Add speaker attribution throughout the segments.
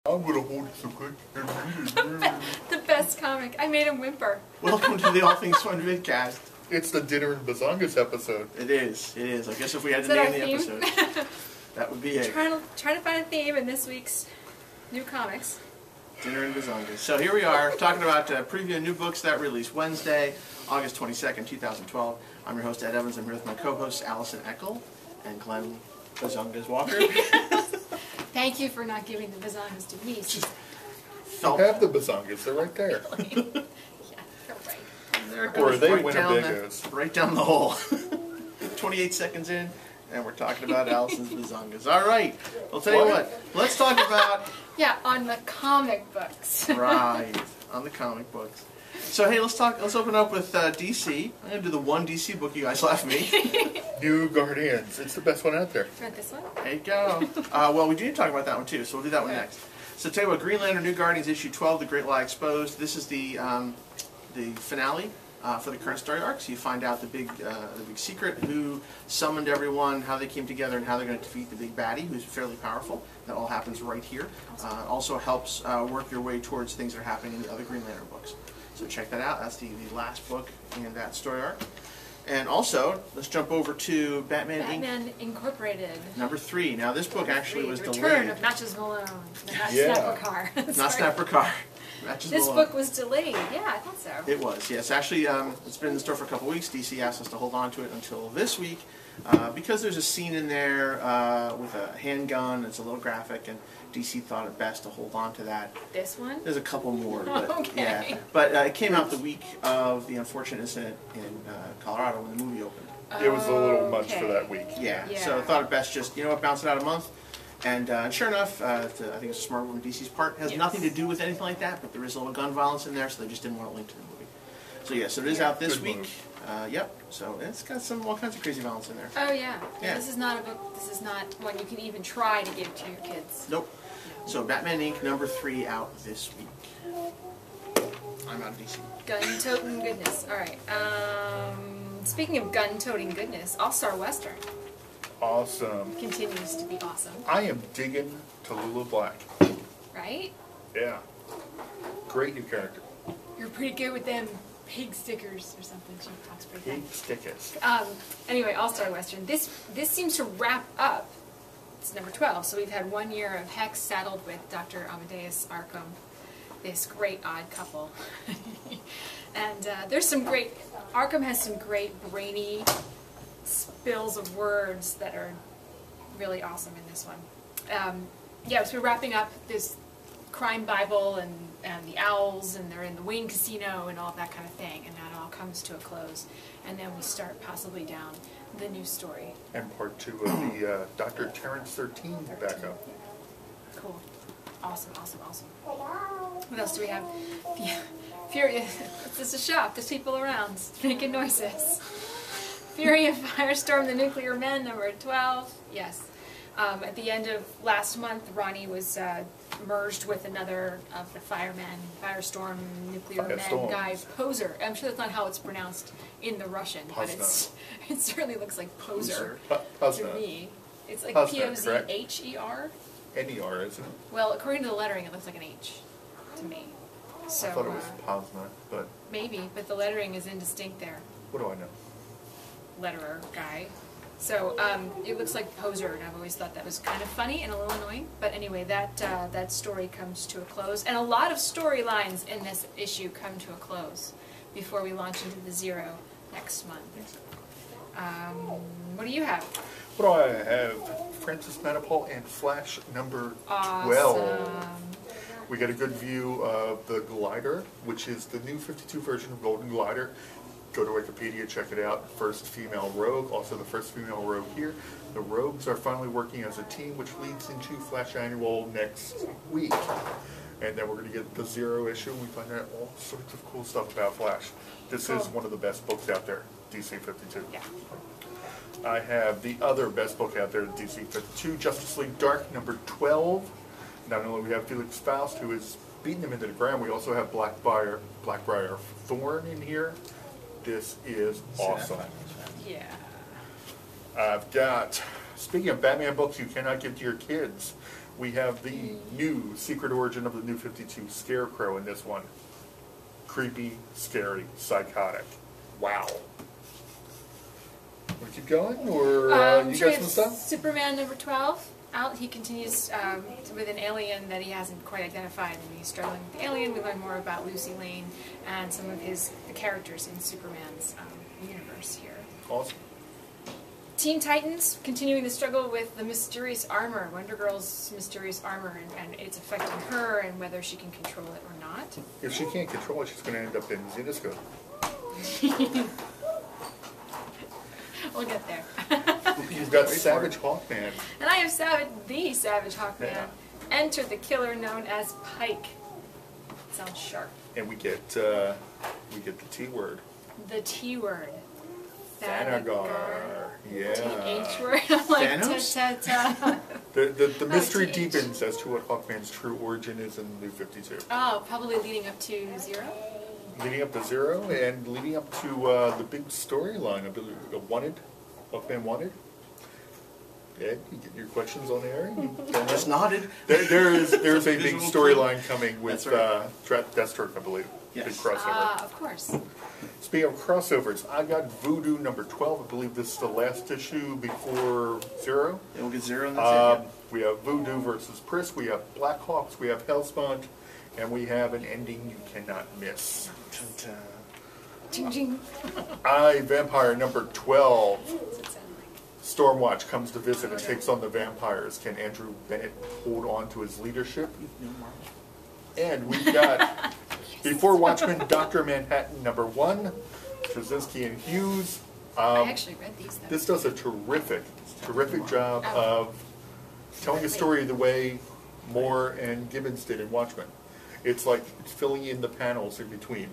Speaker 1: I'm gonna hold it so good.
Speaker 2: The best comic. I made him whimper.
Speaker 3: Welcome to the All Things Fun Vidcast.
Speaker 1: It's the Dinner and Bazongas episode.
Speaker 3: It is. It is. I guess if we had
Speaker 2: Is
Speaker 3: to
Speaker 2: that
Speaker 3: name the
Speaker 2: our theme?
Speaker 3: episode, that would be it.
Speaker 2: Trying to find a theme in this week's new comics.
Speaker 3: Dinner and Bazongas. So here we are talking about previewing new books that release Wednesday, August 22nd, 2012. I'm your host, Ed Evans. I'm here with my co-hosts, Allison Eckel and Glenn Bazongas Walker.
Speaker 2: Thank you for not giving the bazongas to me.
Speaker 1: You have the Bazongas. They're right there.
Speaker 2: Yeah, you're right.
Speaker 3: There it
Speaker 1: Or
Speaker 3: goes,
Speaker 1: they
Speaker 3: right
Speaker 1: Winnebagos.
Speaker 3: right down the hole. 28 seconds in, and we're talking about Allison's Bazongas. All right. I'll tell you what. Let's talk about...
Speaker 2: Yeah, on the comic books.
Speaker 3: Right, on the comic books. So hey, let's open up with DC. I'm gonna do the one DC book you guys left me.
Speaker 1: New Guardians. It's the best one out there.
Speaker 2: Read this one?
Speaker 3: There you go. Well, we do need to talk about that one too, so we'll do that one next. So tell you what, Green Lantern New Guardians issue 12, The Great Lie Exposed. This is the finale for the current story arc. So you find out the big secret, who summoned everyone, how they came together, and how they're going to defeat the big baddie, who's fairly powerful. That all happens right here. Also helps work your way towards things that are happening in the other Green Lantern books. So check that out. That's the last book in that story arc. And also, let's jump over to Batman
Speaker 2: Incorporated.
Speaker 3: Number 3. Now this book actually was
Speaker 2: Return
Speaker 3: delayed.
Speaker 2: of Natchez Malone. Not
Speaker 1: Yeah.
Speaker 2: Snapper Car.
Speaker 3: Not Snapper Car.
Speaker 2: This book was delayed. Yeah, I thought so.
Speaker 3: It was, yes. Actually, it's been in the store for a couple weeks. DC asked us to hold on to it until this week because there's a scene in there with a handgun. It's a little graphic, and DC thought it best to hold on to that.
Speaker 2: This one?
Speaker 3: There's a couple more, but
Speaker 2: Okay.
Speaker 3: yeah. But it came out the week of the unfortunate incident in Colorado when the movie opened.
Speaker 1: It was a little much for that week.
Speaker 3: Yeah.
Speaker 2: Yeah.
Speaker 3: So I thought it best just, bounce it out a month. And sure enough, I think it's a smart move on DC's part. It has nothing to do with anything like that, but there is a little gun violence in there, so they just didn't want to link to the movie. So yeah, so it is out this
Speaker 1: Good
Speaker 3: week.
Speaker 1: move.
Speaker 3: Yep. So it's got all kinds of crazy violence in there.
Speaker 2: Oh yeah.
Speaker 3: Yeah.
Speaker 2: This is not a book. This is not one you can even try to give to your kids.
Speaker 3: Nope. So Batman Inc. number 3 out this week. I'm out of DC.
Speaker 2: Gun-toting goodness. All right. Speaking of gun-toting goodness, All-Star Western
Speaker 1: Awesome.
Speaker 2: continues to be awesome.
Speaker 1: I am digging Tallulah Black.
Speaker 2: Right?
Speaker 1: Yeah. Great new character.
Speaker 2: You're pretty good with them pig stickers or something. She talks pretty
Speaker 1: Big
Speaker 2: fast.
Speaker 1: stickers.
Speaker 2: Anyway, All-Star Western. This seems to wrap up. It's number 12, so we've had 1 year of Hex saddled with Dr. Amadeus Arkham, this great odd couple. And there's some great, Arkham has some great brainy spills of words that are really awesome in this one. Yeah, so we're wrapping up this crime Bible and the owls, and they're in the Wayne Casino and all that kind of thing, and that all comes to a close. And then we start possibly down the new story.
Speaker 1: And part 2 of the Dr. Terrence 13 backup.
Speaker 2: Cool. Awesome, awesome, awesome. What else do we have? Furious. It's a shop. There's people around making noises. Fury and Firestorm, the Nuclear Men, number 12. Yes. At the end of last month, Ronnie was merged with another of the Firestorm, Nuclear Men guy, Poser. I'm sure that's not how it's pronounced in the Russian, but it certainly looks like Poser to me. It's like P-O-Z-H-E-R.
Speaker 1: N-E-R, isn't it?
Speaker 2: Well, according to the lettering, it looks like an H to me. So,
Speaker 1: I thought it was Posner, but...
Speaker 2: Maybe, but the lettering is indistinct there.
Speaker 1: What do I know?
Speaker 2: Letterer guy. So, it looks like Poser, and I've always thought that was kind of funny and a little annoying. But anyway, that story comes to a close. And a lot of storylines in this issue come to a close before we launch into the Zero next month. What do you have?
Speaker 1: What do I have? Francis Manipul and Flash number 12.
Speaker 2: Awesome.
Speaker 1: We get a good view of the Glider, which is the new 52 version of Golden Glider. Go to Wikipedia, check it out. First female rogue, also the first female rogue here. The rogues are finally working as a team, which leads into Flash Annual next week. And then we're going to get the Zero issue, and we find out all sorts of cool stuff about Flash. This is one of the best books out there, DC 52.
Speaker 2: Yeah.
Speaker 1: I have the other best book out there, DC 52, Justice League Dark, number 12. Not only do we have Felix Faust, who is beating him into the ground, we also have Blackbriar Thorn in here. This is awesome.
Speaker 2: Yeah.
Speaker 1: I've got Speaking of Batman books you cannot give to your kids, we have the new Secret Origin of the New 52 Scarecrow in this one. Creepy, scary, psychotic. Wow. Want to keep going, or you
Speaker 2: sure
Speaker 1: got some stuff?
Speaker 2: Superman number 12 out. He continues with an alien that he hasn't quite identified, and he's struggling with the alien. We learn more about Lucy Lane and some of the characters in Superman's universe here.
Speaker 1: Awesome.
Speaker 2: Teen Titans, continuing the struggle with the mysterious armor, Wonder Girl's mysterious armor, and it's affecting her and whether she can control it or not.
Speaker 1: If she can't control it, she's going to end up in Xenoscope.
Speaker 2: We'll get there.
Speaker 1: You've got Savage Hawkman.
Speaker 2: And I have the Savage Hawkman.
Speaker 1: Yeah.
Speaker 2: Enter the killer known as Pike. Sounds sharp.
Speaker 1: And we get the T word.
Speaker 2: The T word.
Speaker 1: Thanagar. Yeah.
Speaker 2: T-H word. I'm like,
Speaker 3: Thanos?
Speaker 2: ta-ta-ta.
Speaker 1: The mystery
Speaker 2: TH.
Speaker 1: deepens as to what Hawkman's true origin is in the New 52.
Speaker 2: Oh, probably leading up to 0?
Speaker 1: Leading up to 0 and leading up to the big storyline, I believe, Wanted, Hawkman Wanted. Ed, you get your questions on the air?
Speaker 3: Just nodded.
Speaker 1: There's a big
Speaker 3: Visual
Speaker 1: storyline coming with
Speaker 3: That's right.
Speaker 1: Deathstroke, I believe.
Speaker 3: Yes.
Speaker 1: Big crossover.
Speaker 2: Of course.
Speaker 1: Speaking of crossovers, I got Voodoo number 12. I believe this is the last issue before 0.
Speaker 3: Yeah, we'll get 0 and that's it.
Speaker 1: We have Voodoo versus Priss, we have Blackhawks, we have Hellspawn, and we have an ending you cannot miss.
Speaker 3: Yep.
Speaker 2: Ching, ching.
Speaker 1: I, Vampire number 12.
Speaker 2: What does it sound like?
Speaker 1: Stormwatch comes to visit and takes on the vampires. Can Andrew Bennett hold on to his leadership? And we've got, before Watchmen, Dr. Manhattan number 1, Straczynski and Hughes.
Speaker 2: I actually read these, though.
Speaker 1: This does a terrific job of telling a story the way Moore and Gibbons did in Watchmen. It's like filling in the panels in between.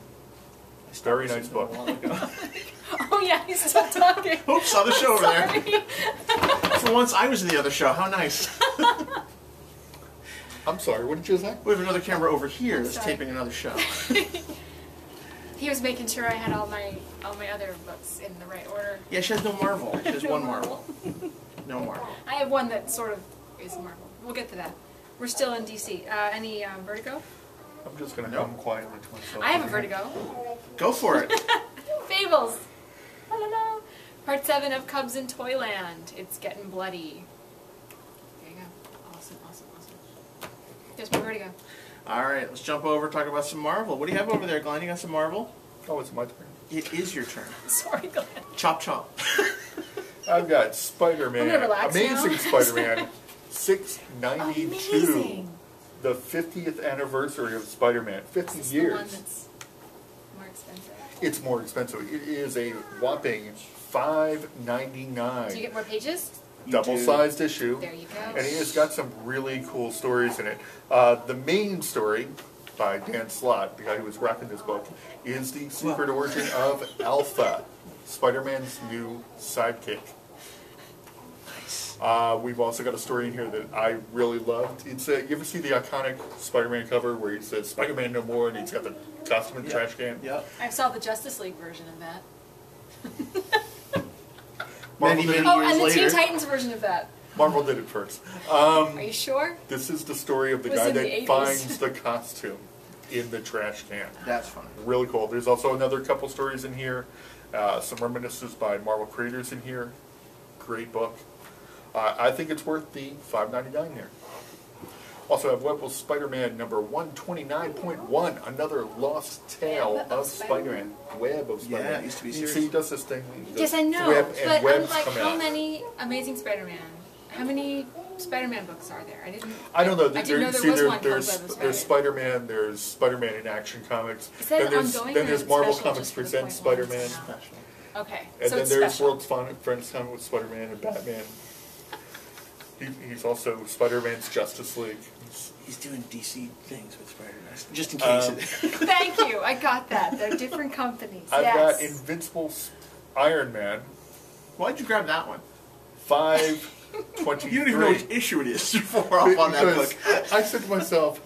Speaker 1: Very nice book.
Speaker 2: Oh, yeah, he's still talking.
Speaker 3: Oops, saw the show over there.
Speaker 2: Sorry.
Speaker 3: For once, I was in the other show. How nice.
Speaker 1: I'm sorry, what did you say?
Speaker 3: We have another camera over here that's
Speaker 2: sorry.
Speaker 3: taping another show.
Speaker 2: He was making sure I had all my other books in the right order.
Speaker 3: Yeah, she has no Marvel. She has
Speaker 2: No
Speaker 3: one Marvel. No Marvel.
Speaker 2: I have one that sort of is Marvel. We'll get to that. We're still in DC. Any Vertigo?
Speaker 1: I'm just going to hum quietly to myself.
Speaker 2: I have a Vertigo.
Speaker 3: Go for it.
Speaker 2: Fables. I don't know. Part 7 of Cubs in Toyland. It's getting bloody. There you go. Awesome, awesome, awesome. There's my Vertigo.
Speaker 3: All right, let's jump over and talk about some Marvel. What do you have over there, Glenn? You got some Marvel?
Speaker 1: Oh, it's my turn.
Speaker 3: It is your turn.
Speaker 2: Sorry, Glenn.
Speaker 3: Chop chop.
Speaker 1: I've got Spider-Man,
Speaker 2: I'm gonna relax
Speaker 1: Amazing
Speaker 2: now.
Speaker 1: Spider-Man 692.
Speaker 2: Amazing.
Speaker 1: The 50th anniversary of Spider-Man. 50
Speaker 2: Is this
Speaker 1: years.
Speaker 2: the one that's more expensive?
Speaker 1: It's more expensive. It is a whopping $5.99.
Speaker 2: Do you get more pages?
Speaker 1: Double-sized issue.
Speaker 2: There you go.
Speaker 1: And it has got some really cool stories in it. The main story by Dan Slott, the guy who was wrapping this book, is the secret origin of Alpha, Spider-Man's new sidekick.
Speaker 3: Nice.
Speaker 1: We've also got a story in here that I really loved. It's you ever see the iconic Spider-Man cover where he says "Spider-Man no more" and he's got the costume in the trash can?
Speaker 3: Yep.
Speaker 2: I saw the Justice League version of that.
Speaker 3: Many,
Speaker 1: Marvel did,
Speaker 3: many
Speaker 2: Oh,
Speaker 3: years
Speaker 2: and the
Speaker 3: later.
Speaker 2: Teen Titans version of that.
Speaker 1: Marvel did it first.
Speaker 2: Are you sure?
Speaker 1: This is the story of the
Speaker 2: It was
Speaker 1: guy
Speaker 2: in the
Speaker 1: that
Speaker 2: 80s.
Speaker 1: finds the costume in the trash can.
Speaker 3: That's funny.
Speaker 1: Really cool. There's also another couple stories in here. Some reminiscences by Marvel creators in here. Great book. I think it's worth the $5.99 there. Also have Web of Spider-Man number 129.1, another lost tale
Speaker 2: Web
Speaker 1: of
Speaker 2: of
Speaker 1: Spider-Man. Web of Spider-Man.
Speaker 3: Yeah, it used to be
Speaker 1: You
Speaker 3: serious.
Speaker 1: see, he does this thing. he
Speaker 2: Yes,
Speaker 1: does
Speaker 2: I know.
Speaker 1: Web and
Speaker 2: But I'm
Speaker 1: webs
Speaker 2: like,
Speaker 1: come
Speaker 2: how
Speaker 1: out.
Speaker 2: many Amazing Spider-Man? How many Spider-Man books are there?
Speaker 1: I don't know.
Speaker 2: I didn't know there
Speaker 1: See,
Speaker 2: was one called
Speaker 1: there's
Speaker 2: Web of
Speaker 1: there's
Speaker 2: Spider-Man.
Speaker 1: Spider-Man, there's Spider-Man in Action Comics.
Speaker 2: Is that
Speaker 1: there's
Speaker 2: ongoing
Speaker 1: then
Speaker 2: or
Speaker 1: there's
Speaker 2: is it
Speaker 1: Marvel
Speaker 2: special
Speaker 1: Comics
Speaker 2: just for the
Speaker 1: Presents
Speaker 2: point one?
Speaker 1: Spider-Man.
Speaker 3: Special.
Speaker 2: Okay,
Speaker 1: And
Speaker 2: so
Speaker 1: then
Speaker 2: it's
Speaker 1: there's
Speaker 2: special.
Speaker 1: World's Friends Comic with Spider-Man and Batman. He's also Spider-Man's Justice League.
Speaker 3: He's doing DC things with Spider-Man. Just in case.
Speaker 2: Thank you. I got that. They're different companies.
Speaker 1: I've
Speaker 2: yes.
Speaker 1: got Invincible Iron Man
Speaker 3: Why'd you grab that one?
Speaker 1: 523.
Speaker 3: You don't even know which issue it is before off on that
Speaker 1: Because
Speaker 3: book.
Speaker 1: I said to myself,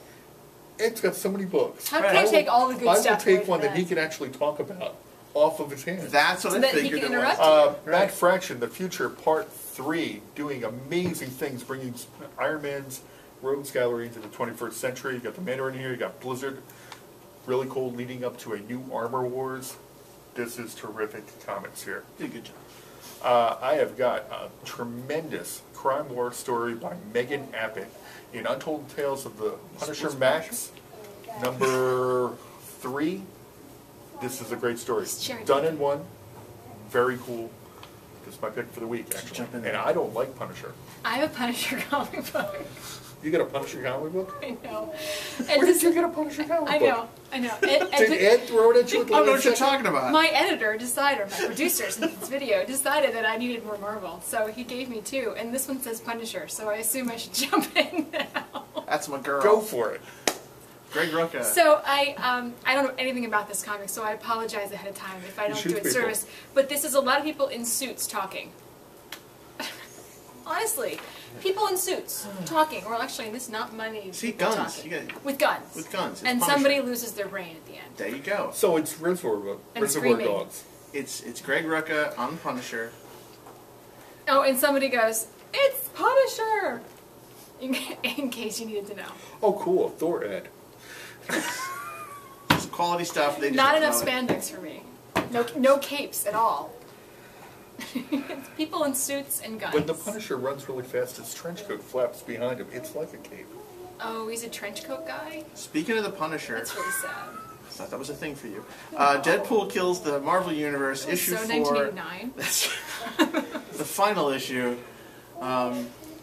Speaker 1: it's got so many books.
Speaker 2: How can I take all the good
Speaker 1: I will
Speaker 2: stuff away
Speaker 1: take
Speaker 2: from
Speaker 1: one that he
Speaker 2: that?
Speaker 1: can actually talk about off of his hands.
Speaker 3: That's what
Speaker 2: So
Speaker 3: I
Speaker 2: that he
Speaker 3: figured
Speaker 2: can
Speaker 3: it
Speaker 2: interrupt
Speaker 3: was.
Speaker 2: you.
Speaker 1: Matt Fraction, The Future, Part 3, doing amazing things, bringing Iron Man's Rogues Gallery into the 21st century. You got the Mandarin here, you got Blizzard. Really cool, leading up to a new Armor Wars. This is terrific comics here.
Speaker 3: Did a good job.
Speaker 1: I have got a tremendous crime war story by Megan Appett in Untold Tales of the Punisher Max, number 3. This is a great story. Done in one. Very cool. This is my pick for the week, actually.
Speaker 3: Jump in
Speaker 1: And
Speaker 3: there.
Speaker 1: I don't like Punisher.
Speaker 2: I have a Punisher comic book.
Speaker 1: You got a Punisher comic book?
Speaker 2: I know.
Speaker 1: Where did you get a Punisher comic
Speaker 2: I
Speaker 1: book?
Speaker 2: know. I know.
Speaker 1: Did Ed throw it at you at the
Speaker 3: I don't know
Speaker 1: last
Speaker 3: what you're
Speaker 1: second?
Speaker 3: talking about.
Speaker 2: My editor decided, or my producers in this video, decided that I needed more Marvel. So he gave me 2, and this one says Punisher, so I assume I should jump in now.
Speaker 3: That's my girl.
Speaker 1: Go for it.
Speaker 3: Greg Rucka.
Speaker 2: So I don't know anything about this comic, so I apologize ahead of time if I don't
Speaker 1: shoot
Speaker 2: do it
Speaker 1: people.
Speaker 2: service. But this is a lot of people in suits talking. Honestly, people in suits talking, or actually, this is not money.
Speaker 3: See,
Speaker 2: people
Speaker 3: guns.
Speaker 2: talking.
Speaker 3: You got-
Speaker 2: With guns.
Speaker 3: With guns. It's
Speaker 2: And
Speaker 3: Punisher.
Speaker 2: somebody loses their brain at the end.
Speaker 3: There you go.
Speaker 1: So it's Reservoir
Speaker 2: And screaming.
Speaker 1: Dogs.
Speaker 3: It's Greg Rucka on Punisher.
Speaker 2: Oh, and somebody goes, "It's Punisher!" In case you needed to know.
Speaker 1: Oh, cool. Thor Ed.
Speaker 3: It's quality stuff. They just
Speaker 2: Not
Speaker 3: don't
Speaker 2: enough
Speaker 3: know it.
Speaker 2: spandex for me. No capes at all. It's people in suits and guns.
Speaker 1: When the Punisher runs really fast, his trench coat flaps behind him. It's like a cape.
Speaker 2: Oh, he's a trench coat guy?
Speaker 3: Speaking of the Punisher,
Speaker 2: That's really sad.
Speaker 3: I thought that was a thing for you. Deadpool kills the Marvel Universe.
Speaker 2: It was
Speaker 3: Issue
Speaker 2: so
Speaker 3: 4.
Speaker 2: 1989.
Speaker 3: That's the final issue.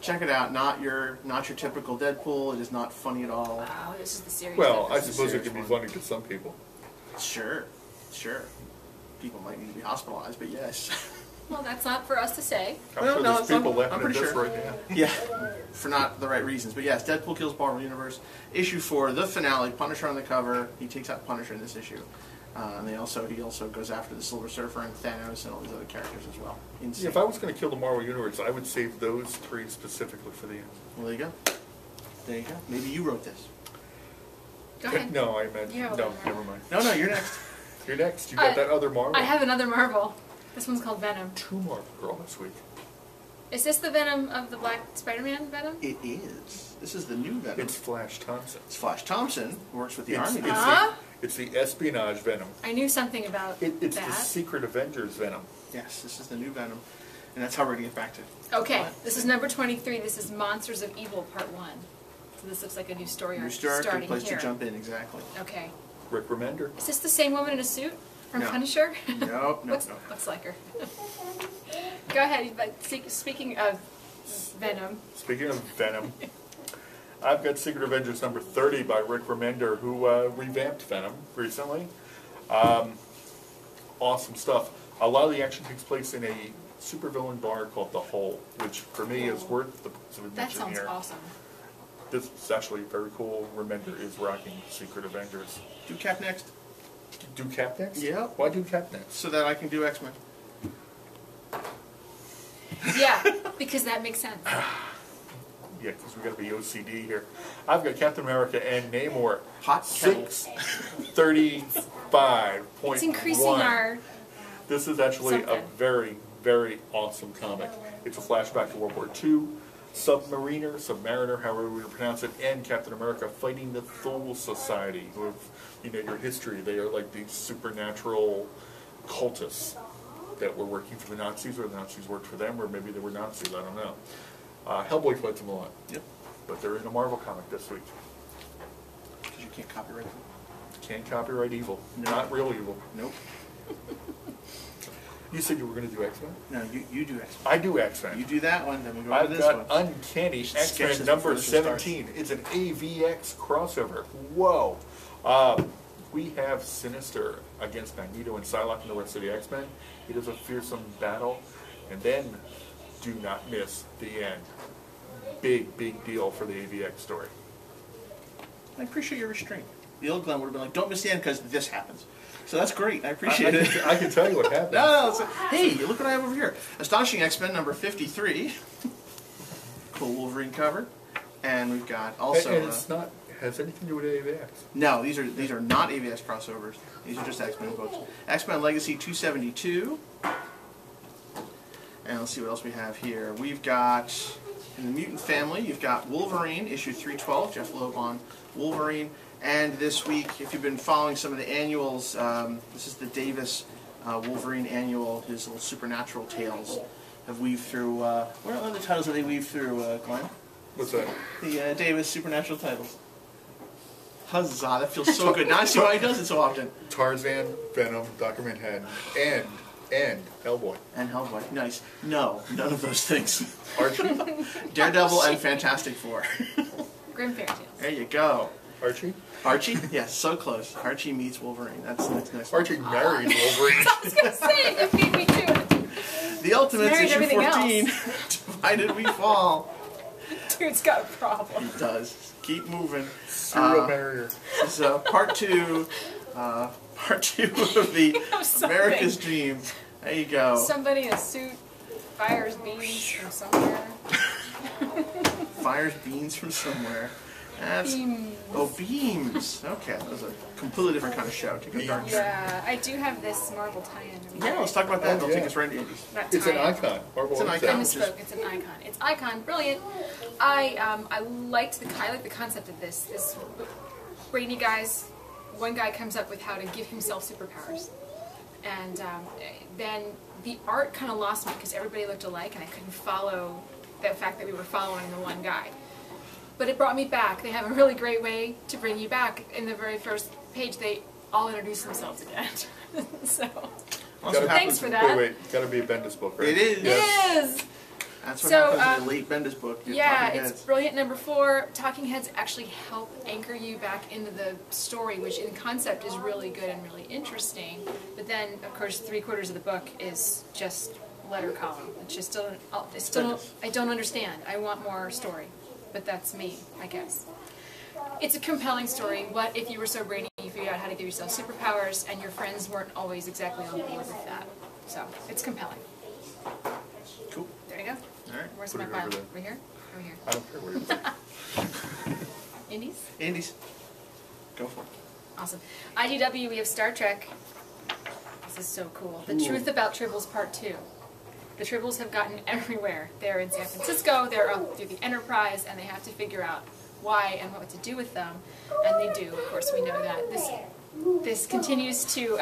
Speaker 3: Check it out. Not your typical Deadpool. It is not funny at all.
Speaker 2: Wow, this is the series.
Speaker 1: Well, I
Speaker 2: episode.
Speaker 1: suppose it
Speaker 3: serious
Speaker 1: can be
Speaker 3: one.
Speaker 1: funny to some people.
Speaker 3: Sure. People might need to be hospitalized, but yes.
Speaker 2: Well, that's not for us to say.
Speaker 1: I'm
Speaker 3: Well,
Speaker 1: sure
Speaker 3: no,
Speaker 1: there's
Speaker 3: it's
Speaker 1: people
Speaker 3: I'm
Speaker 1: laughing at
Speaker 3: pretty
Speaker 1: this
Speaker 3: sure.
Speaker 1: right now.
Speaker 3: Yeah, for not the right reasons. But yes, Deadpool kills Marvel Universe. Issue 4, the finale. Punisher on the cover. He takes out Punisher in this issue. And he also goes after the Silver Surfer and Thanos and all these other characters as well. Insane.
Speaker 1: If I was going to kill the Marvel Universe, I would save those 3 specifically for the end.
Speaker 3: Well, there you go. There you go. Maybe you wrote this.
Speaker 2: Go ahead.
Speaker 1: No, I meant...
Speaker 2: Yeah,
Speaker 1: no,
Speaker 2: whatever.
Speaker 1: never mind.
Speaker 3: No, you're next.
Speaker 1: You're next. You got that other Marvel.
Speaker 2: I have another Marvel. This one's called Venom.
Speaker 1: 2 Marvel Girl this week.
Speaker 2: Is this the Venom of the Black Spider-Man Venom?
Speaker 3: It is. This is the new Venom.
Speaker 1: It's Flash Thompson.
Speaker 3: It's Flash Thompson, who works with the
Speaker 1: It's,
Speaker 3: Army.
Speaker 1: it's,
Speaker 2: Huh?
Speaker 1: it's the espionage Venom.
Speaker 2: I knew something about
Speaker 1: It's
Speaker 2: that.
Speaker 1: the Secret Avengers Venom.
Speaker 3: Yes, this is the new Venom. And that's how we're going to get back to
Speaker 2: Okay,
Speaker 3: What?
Speaker 2: this is number 23. This is Monsters of Evil Part 1. So this looks like a new story
Speaker 3: New
Speaker 2: arc
Speaker 3: start, good
Speaker 2: starting
Speaker 3: place
Speaker 2: here.
Speaker 3: to jump in, exactly.
Speaker 2: Okay.
Speaker 1: Rick Remender.
Speaker 2: Is this the same woman in a suit from
Speaker 3: No.
Speaker 2: Punisher?
Speaker 3: Nope,
Speaker 2: Looks like her. Go ahead. But speaking of Venom,
Speaker 1: Speaking of Venom, I've got Secret Avengers number 30 by Rick Remender, who revamped Venom recently. Awesome stuff. A lot of the action takes place in a supervillain bar called The Hole, which for me is worth the price of
Speaker 2: that
Speaker 1: admission
Speaker 2: sounds
Speaker 1: here.
Speaker 2: awesome.
Speaker 1: This is actually very cool. Remender is rocking Secret Avengers.
Speaker 3: Do Cap next,
Speaker 1: Do Cap next?
Speaker 3: Yeah.
Speaker 1: Why do Cap next?
Speaker 3: so that I can do X-Men.
Speaker 2: Yeah, because that makes sense.
Speaker 1: Yeah, because we got to be OCD here. I've got Captain America and Namor.
Speaker 3: Hot kettle.
Speaker 1: 635.1.
Speaker 2: It's increasing our...
Speaker 1: This is actually a
Speaker 2: something.
Speaker 1: very, very awesome comic. It's a flashback to World War II. Submariner, however we pronounce it, and Captain America fighting the Thule Society, who have, your history. They are like these supernatural cultists that were working for the Nazis, or the Nazis worked for them, or maybe they were Nazis, I don't know. Hellboy fights them a lot.
Speaker 3: Yep.
Speaker 1: But they're in a Marvel comic this week.
Speaker 3: Because you can't copyright them.
Speaker 1: Can't copyright evil.
Speaker 3: No.
Speaker 1: Not real evil.
Speaker 3: Nope.
Speaker 1: You said you were going to do X-Men?
Speaker 3: No, you do X-Men.
Speaker 1: I do X-Men.
Speaker 3: You do that one, then we go on to
Speaker 1: I've
Speaker 3: this
Speaker 1: got
Speaker 3: one.
Speaker 1: Uncanny
Speaker 3: Sketch
Speaker 1: X-Men
Speaker 3: this
Speaker 1: number
Speaker 3: before the show starts.
Speaker 1: 17. It's an AVX crossover. Whoa. We have Sinister against Magneto and Psylocke and the rest of the X-Men. It is a fearsome battle. And then, do not miss the end. Big, big deal for the AVX story.
Speaker 3: I appreciate your restraint. The old Glenn would have been like, don't miss the end because this happens. So that's great. I appreciate it.
Speaker 1: I can tell you what happened.
Speaker 3: No, it's like, hey, look what I have over here. Astonishing X-Men number 53. Cool Wolverine cover. And we've got also...
Speaker 1: And it's not has anything to do with AVX.
Speaker 3: No, these are not AVX crossovers. These are just X-Men books. X-Men Legacy 272. And let's see what else we have here. We've got, in the Mutant family, you've got Wolverine, issue 312, Jeff Loeb on Wolverine. And this week, if you've been following some of the annuals, this is the Davis Wolverine annual, his little supernatural tales have weaved through, what are the titles that they weave through, Glenn?
Speaker 1: What's that?
Speaker 3: The Davis supernatural titles. Huzzah, that feels so good. Now I see why he does it so often.
Speaker 1: Tarzan, Venom, Dr. Manhattan, and Hellboy.
Speaker 3: And Hellboy. Nice. No, none of those things.
Speaker 1: Archie?
Speaker 3: Daredevil and Fantastic Four.
Speaker 2: Grim Fairy Tales.
Speaker 3: There you go.
Speaker 1: Archie?
Speaker 3: Archie? Yes, so close. Archie meets Wolverine. That's nice.
Speaker 1: Archie marries Wolverine.
Speaker 2: I was going to say, you beat me to it.
Speaker 3: The Ultimates,
Speaker 2: Married
Speaker 3: issue
Speaker 2: everything
Speaker 3: 14. Divided we fall.
Speaker 2: Dude's got a problem.
Speaker 3: He does. Keep moving.
Speaker 1: Serial marrier.
Speaker 3: This is part two of the America's Dream. There you go.
Speaker 2: Somebody in a suit fires beams from somewhere.
Speaker 3: Fires beans from somewhere. That's,
Speaker 2: Beams.
Speaker 3: Oh, beams. Okay, that was a completely different kind of show. Take a dark
Speaker 2: Yeah, I do have this Marvel tie-in.
Speaker 3: Yeah, let's talk about that.
Speaker 1: Oh,
Speaker 3: They'll
Speaker 1: yeah.
Speaker 3: take us right into Indies.
Speaker 2: Not
Speaker 1: It's an
Speaker 2: tie-in.
Speaker 1: icon. Marvel
Speaker 3: It's an
Speaker 1: owns
Speaker 3: icon.
Speaker 2: I
Speaker 1: that.
Speaker 2: misspoke. It's an icon. It's icon. Brilliant. I like the concept of this. This brainy guys. One guy comes up with how to give himself superpowers, and then the art kind of lost me because everybody looked alike, and I couldn't follow the fact that we were following the one guy. But it brought me back. They have a really great way to bring you back. In the very first page, they all introduce themselves again. So, thanks for that.
Speaker 1: Wait. Gotta be a Bendis book, right?
Speaker 3: It is.
Speaker 2: It is!
Speaker 3: That's what
Speaker 2: So,
Speaker 3: happens in a late Bendis book. Your
Speaker 2: Yeah,
Speaker 3: Talking
Speaker 2: it's
Speaker 3: Heads.
Speaker 2: brilliant. Number 4, Talking Heads actually help anchor you back into the story, which in concept is really good and really interesting. But then, of course, 3/4 of the book is just letter column. It's just still I don't understand. I want more story. But that's me, I guess. It's a compelling story. What if you were so brainy you figured out how to give yourself superpowers and your friends weren't always exactly on board with that? So, it's compelling.
Speaker 3: Cool.
Speaker 2: There you go.
Speaker 3: All right.
Speaker 2: Where's
Speaker 1: Put
Speaker 2: my
Speaker 1: it
Speaker 2: pile?
Speaker 1: over there.
Speaker 2: Over here? Over here.
Speaker 1: I don't care what it is.
Speaker 2: Indies?
Speaker 3: Indies. Go for it.
Speaker 2: Awesome. IDW, we have Star Trek. This is so cool. The
Speaker 3: Ooh.
Speaker 2: Truth About Tribbles Part 2. The Tribbles have gotten everywhere. They're in San Francisco, they're up through the Enterprise, and they have to figure out why and what to do with them. And they do, of course, we know that. This continues to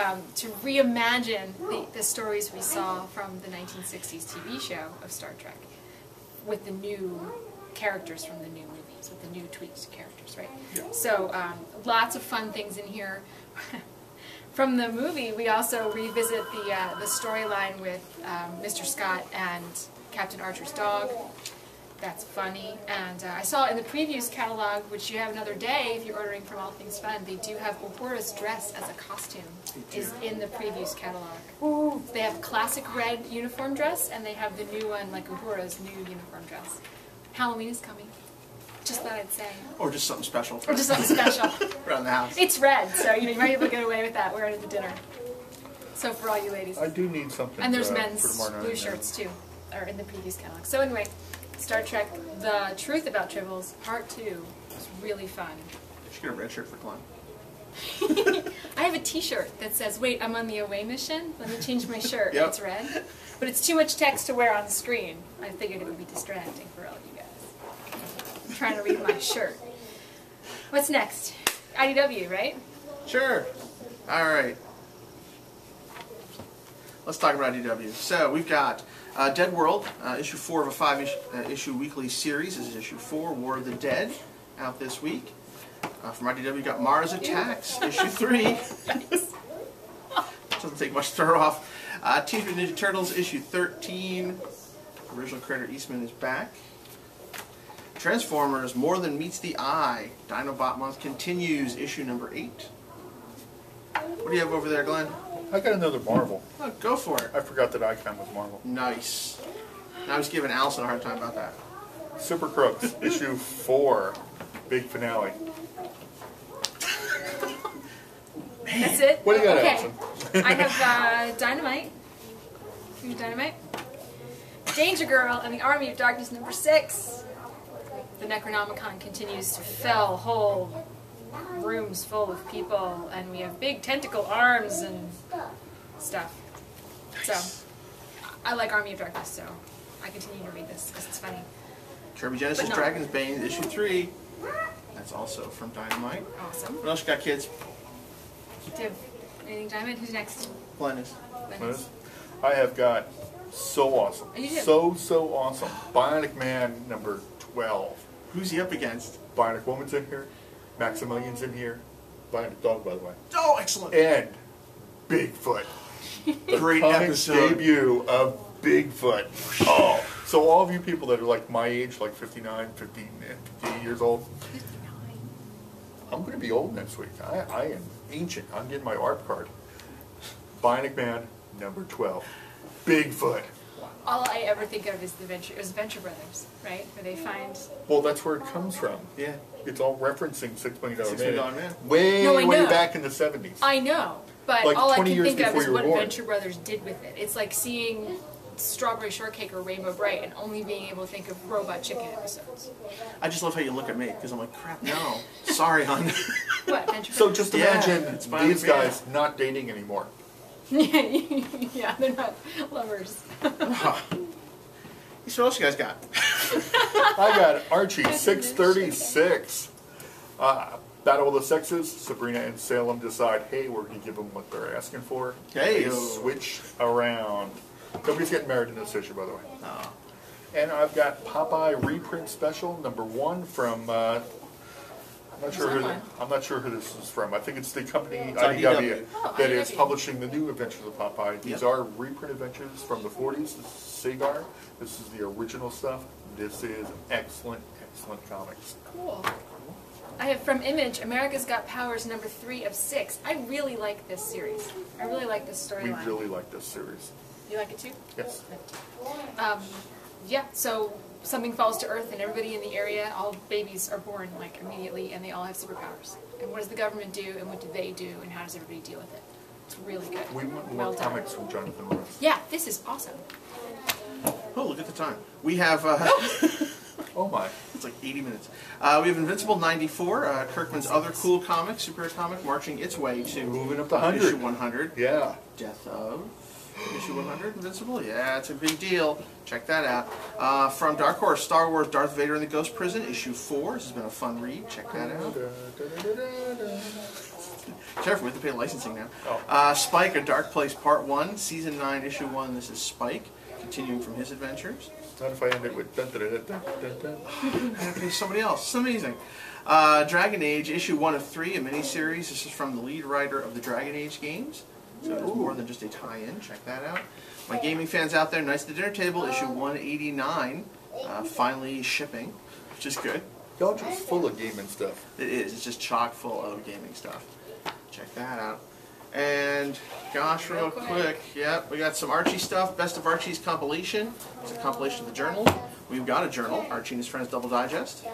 Speaker 2: reimagine the stories we saw from the 1960s TV show of Star Trek with the new characters from the new movies, with the new tweaked characters, right?
Speaker 1: Yeah.
Speaker 2: So lots of fun things in here. From the movie, we also revisit the storyline with Mr. Scott and Captain Archer's dog. That's funny. And I saw in the previews catalog, which you have another day if you're ordering from All Things Fun, they do have Uhura's dress as a costume is in the previews catalog. Ooh. They have classic red uniform dress, and they have the new one, like Uhura's new uniform dress. Halloween is coming. Just thought I'd say.
Speaker 3: Or just something special.
Speaker 2: Or just something special.
Speaker 3: Around the house.
Speaker 2: It's red, so you might be able to get away with that wearing it to dinner. So for all you ladies.
Speaker 1: I do need something.
Speaker 2: And there's
Speaker 1: for
Speaker 2: men's
Speaker 1: tomorrow night,
Speaker 2: blue
Speaker 1: yeah.
Speaker 2: shirts too, or in the previous catalog. So anyway, Star Trek: The Truth About Tribbles Part 2 was really fun.
Speaker 3: You should get a red shirt for Glenn.
Speaker 2: I have a T-shirt that says, "Wait, I'm on the away mission. Let me change my shirt."
Speaker 3: Yep.
Speaker 2: It's red, but it's too much text to wear on the screen. I figured it would be distracting for all you guys. I'm trying to read my shirt. What's next? IDW, right?
Speaker 3: Sure. All right. Let's talk about IDW. So we've got Dead World, issue 4 of a 5-issue weekly series. This is issue 4, War of the Dead, out this week. From IDW, we've got Mars Attacks, issue 3. Doesn't take much to throw off. Teenage Mutant Ninja Turtles, issue 13. Original creator Eastman is back. Transformers, More Than Meets the Eye. Dinobot Month continues, issue number 8. What do you have over there, Glenn?
Speaker 1: I got another Marvel.
Speaker 3: Oh, go for it.
Speaker 1: I forgot that Icon was Marvel.
Speaker 3: Nice. I was giving Allison a hard time about that.
Speaker 1: Super Crooks, issue 4, big finale.
Speaker 2: That's it?
Speaker 1: What do you got,
Speaker 2: Okay.
Speaker 1: Allison?
Speaker 2: I have Dynamite. Who's Dynamite? Danger Girl and the Army of Darkness number 6. the Necronomicon continues to fill whole rooms full of people, and we have big tentacle arms and stuff. So, I like Army of Darkness, so I continue to read this because it's funny.
Speaker 3: Kirby Genesis
Speaker 2: no.
Speaker 3: Dragon's Bane, issue 3. That's also from Dynamite.
Speaker 2: Awesome.
Speaker 3: What else you got, kids?
Speaker 2: Do you have anything, Diamond? Who's next?
Speaker 3: Glennis.
Speaker 2: Glennis.
Speaker 1: I have got so awesome.
Speaker 2: Oh, you do?
Speaker 1: So awesome. Bionic Man number 12.
Speaker 3: Who's he up against?
Speaker 1: Bionic Woman's in here. Maximilian's in here. Bionic Dog, by the way.
Speaker 3: Oh, excellent.
Speaker 1: And Bigfoot. The
Speaker 3: Great
Speaker 1: comics
Speaker 3: episode.
Speaker 1: debut of Bigfoot. Oh. So all of you people that are like my age, like 59, 50, and 58 years old,
Speaker 2: 59.
Speaker 1: I'm going to be old next week. I am ancient. I'm getting my ARP card. Bionic Man number 12. Bigfoot.
Speaker 2: All I ever think of is it was Venture Brothers, right? Where they find...
Speaker 1: Well, that's where it comes from.
Speaker 3: Yeah.
Speaker 1: It's all referencing $6 million
Speaker 3: $6 Million Man.
Speaker 1: Way,
Speaker 2: No, I
Speaker 1: way
Speaker 2: know.
Speaker 1: back in the 70s.
Speaker 2: I know, but
Speaker 1: Like
Speaker 2: all I
Speaker 1: 20
Speaker 2: can
Speaker 1: years
Speaker 2: think of
Speaker 1: before
Speaker 2: is
Speaker 1: you were
Speaker 2: what
Speaker 1: born.
Speaker 2: Venture Brothers did with it. It's like seeing Strawberry Shortcake or Rainbow Bright and only being able to think of Robot Chicken episodes.
Speaker 3: I just love how you look at me, because I'm like, crap, no. Sorry, hon.
Speaker 2: What, Venture
Speaker 1: So
Speaker 2: Brothers?
Speaker 1: just
Speaker 3: Yeah,
Speaker 1: imagine
Speaker 3: it's Bionic
Speaker 1: these
Speaker 3: Man.
Speaker 1: guys not dating anymore.
Speaker 2: Yeah, they're not lovers.
Speaker 3: So what else you guys got?
Speaker 1: I got Archie 636. Battle of the Sexes. Sabrina and Salem decide, hey, we're going to give them what they're asking for.
Speaker 3: Hey.
Speaker 1: They switch around. Nobody's getting married in this issue, by the way.
Speaker 3: Oh.
Speaker 1: And I've got Popeye reprint special number 1 from. I'm not sure who this is from. I think it's the company IDW
Speaker 3: IDW.
Speaker 2: Oh,
Speaker 1: that is
Speaker 2: IDW.
Speaker 1: publishing the new Adventures of Popeye. These
Speaker 3: Yep.
Speaker 1: are reprint adventures from the 40s. This is Sagar. This is the original stuff. This is excellent comics.
Speaker 2: Cool. I have from Image, America's Got Powers number 3 of 6. I really like this series. I really like this
Speaker 1: We
Speaker 2: storyline.
Speaker 1: really like this series.
Speaker 2: You like it too?
Speaker 1: Yes.
Speaker 2: Yeah, so something falls to Earth and everybody in the area, all babies are born like immediately and they all have superpowers. And what does the government do and what do they do and how does everybody deal with it? It's really good.
Speaker 1: We want more
Speaker 2: Well done.
Speaker 1: comics from Jonathan Ross.
Speaker 2: Yeah, this is awesome.
Speaker 3: Oh, look at the time. We have,
Speaker 1: Oh my.
Speaker 3: it's like 80 minutes. We have Invincible 94, Kirkman's other cool comic, superhero comic, marching its way to
Speaker 1: Moving up to 100.
Speaker 3: issue 100.
Speaker 1: Yeah.
Speaker 3: Death of issue 100, Invincible. Yeah, it's a big deal. Check that out. From Dark Horse, Star Wars, Darth Vader in the Ghost Prison, issue 4. This has been a fun read. Check that out. Careful, we have to pay licensing now.
Speaker 1: Oh.
Speaker 3: Spike, A Dark Place, Part 1, Season 9, Issue 1. This is Spike, continuing from his adventures.
Speaker 1: Not if I end it with dun dun dun dun dun dun.
Speaker 3: I gotta pay somebody else. It's amazing. Dragon Age, Issue 1 of 3, a miniseries. This is from the lead writer of the Dragon Age games. So it's more than just a tie-in. Check that out. My gaming fans out there, Knights at the Dinner Table, Issue 189, finally shipping, which is good.
Speaker 1: Y'all just full of gaming stuff.
Speaker 3: It is. It's just chock full of gaming stuff. Check that out. And gosh, real quick, yep, we got some Archie stuff. Best of Archie's compilation. It's a compilation of the journal. We've got a journal, Archie and His Friends Double Digest.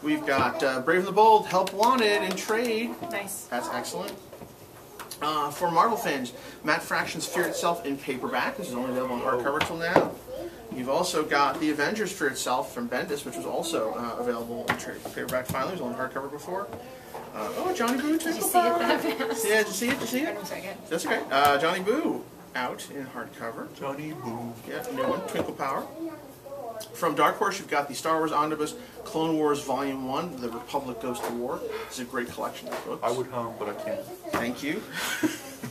Speaker 3: We've got Brave and the Bold, Help Wanted in trade.
Speaker 2: Nice.
Speaker 3: That's excellent. For Marvel fans, Matt Fraction's Fear Itself in paperback. This is only available in hardcover till now. You've also got The Avengers Fear Itself from Bendis, which was also available in paperback finally. It was only hardcover before. Oh, Johnny Boo,
Speaker 2: Did you see it that fast?
Speaker 3: Yeah, did you see it? Did you see
Speaker 2: Hold
Speaker 3: it?
Speaker 2: on a second.
Speaker 3: That's okay. Johnny Boo, out in hardcover.
Speaker 1: Johnny Boo.
Speaker 3: Yeah, new one, Twinkle Power. From Dark Horse, you've got the Star Wars Omnibus Clone Wars Volume 1, The Republic Goes to War. It's a great collection of books.
Speaker 1: I would hum, but I can't.
Speaker 3: Thank you.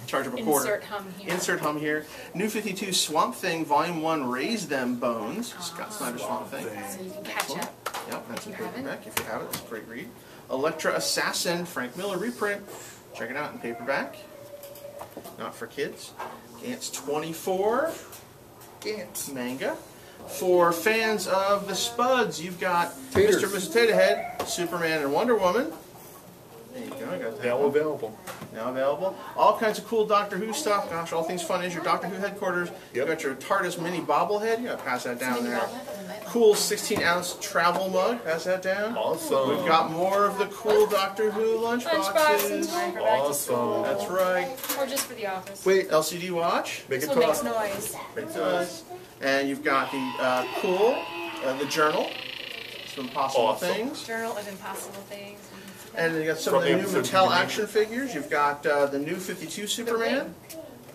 Speaker 3: Charge of a quarter.
Speaker 2: Insert hum here.
Speaker 3: Insert hum here. New 52 Swamp Thing Volume 1, Raise Them Bones. Scott Snyder's Swamp Thing.
Speaker 2: So you can catch
Speaker 3: Excellent.
Speaker 2: up.
Speaker 3: Yep, that's in
Speaker 2: If you haven't.
Speaker 3: paperback. If you have it, it's a great read. Electra Assassin, Frank Miller reprint. Check it out in paperback. Not for kids. Gantz 24.
Speaker 1: Gantz.
Speaker 3: Manga. For fans of the Spuds, you've got
Speaker 1: Taters.
Speaker 3: Mr. and Mrs. Potato Head, Superman and Wonder Woman. There you go, I got that.
Speaker 1: Now
Speaker 3: one.
Speaker 1: available.
Speaker 3: Now available. All kinds of cool Doctor Who stuff. Gosh, All Things Fun is your Doctor Who headquarters.
Speaker 1: Yep.
Speaker 3: You got your TARDIS mini bobblehead. You gotta pass that down
Speaker 2: Mini
Speaker 3: there.
Speaker 2: bobblehead?
Speaker 3: Cool 16-ounce travel mug. Pass that down.
Speaker 1: Awesome.
Speaker 3: We've got more of the cool Doctor Who lunchboxes.
Speaker 2: Lunchboxes for back to school.
Speaker 1: Awesome.
Speaker 3: That's right.
Speaker 2: Or just for the office.
Speaker 1: Wait,
Speaker 3: LCD watch.
Speaker 1: make
Speaker 2: This
Speaker 1: it
Speaker 2: one makes
Speaker 1: talk.
Speaker 2: noise.
Speaker 1: Make
Speaker 3: It
Speaker 1: noise.
Speaker 3: does. And you've got the cool, the journal. Some Impossible
Speaker 1: Awesome.
Speaker 3: Things.
Speaker 2: Journal of Impossible Things.
Speaker 3: And you got some
Speaker 1: From
Speaker 3: of the
Speaker 1: the
Speaker 3: new
Speaker 1: episode
Speaker 3: Mattel
Speaker 1: you
Speaker 3: action figures. You've got the new 52 Superman.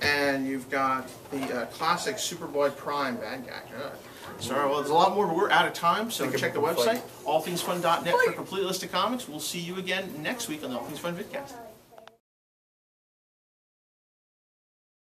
Speaker 3: And you've got the classic Superboy Prime bad guy. Sorry, well, there's a lot more, but we're out of time, so check the website, allthingsfun.net for a complete list of comics. We'll see you again next week on the All Things Fun Vidcast.